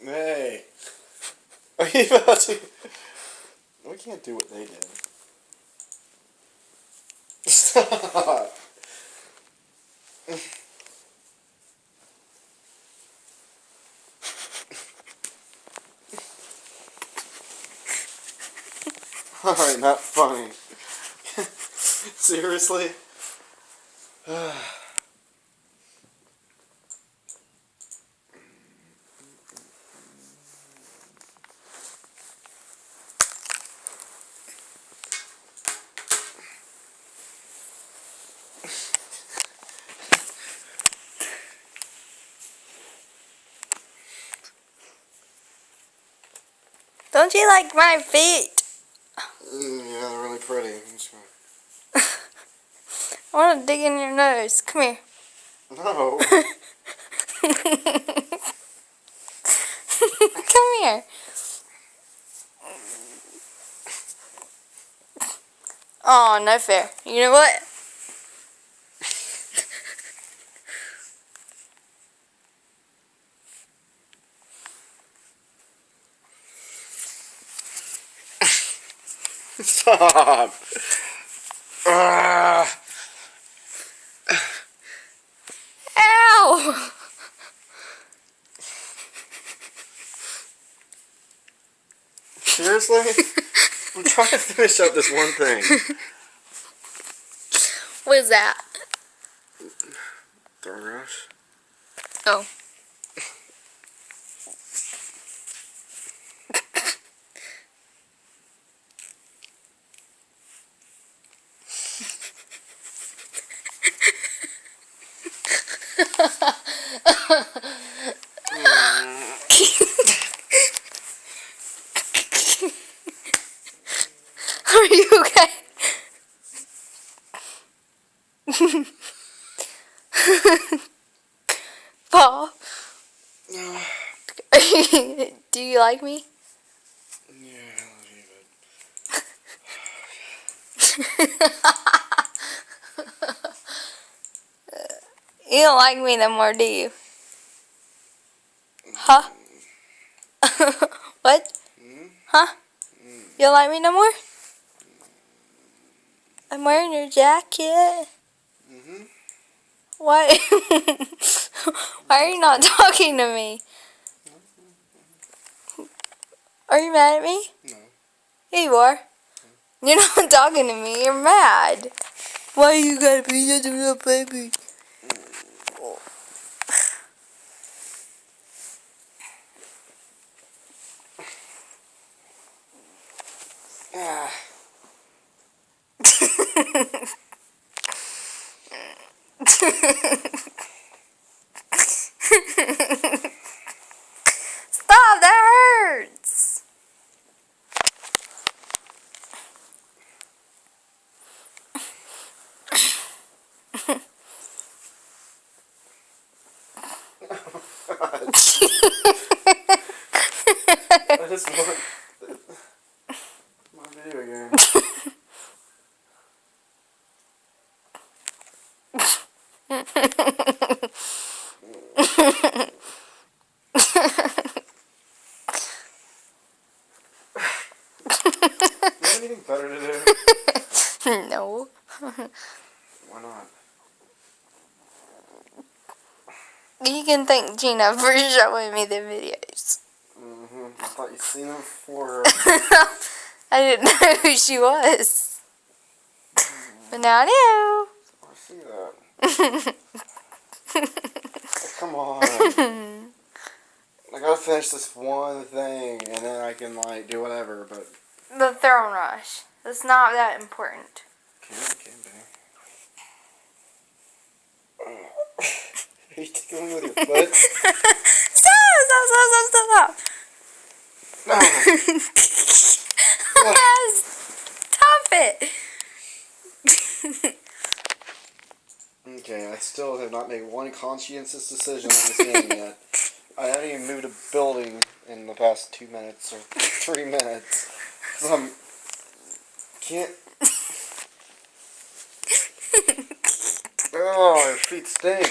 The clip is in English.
Hey. Are you about to... We can't do what they did. Stop. Alright, not funny. Seriously? Don't you like my feet? Yeah, they're really pretty. I want to dig in your nose. Come here. No. Come here. Oh, no fair. You know what? Stop. Ow! Seriously? I'm trying to finish up this one thing. What is that? Thorn Rush? Oh. Are you okay? Paul? No. Do you like me? Yeah, I love you, You don't like me no more, do you? Huh? What? Huh? You don't like me no more? I'm wearing your jacket. Why? Why are you not talking to me? Are you mad at me? No. Yeah, you are. You're not talking to me. You're mad. Why you gotta be such a little baby? Ah. Stop, that hurts. I just want my video game. Anything better to do? No. Why not? You can thank Gina for showing me the videos. I thought you'd seen them before. I didn't know who she was. But now I know. I see that. Come on. I gotta finish this one thing and then I can like do whatever, but The Throne Rush. It's not that important. can be. Are you tickling me with your foot? Stop. No. Stop it. Okay, I still have not made one conscientious decision on this game yet. I haven't even moved a building in the past 2 minutes or 3 minutes. So can't. Oh, your feet stink.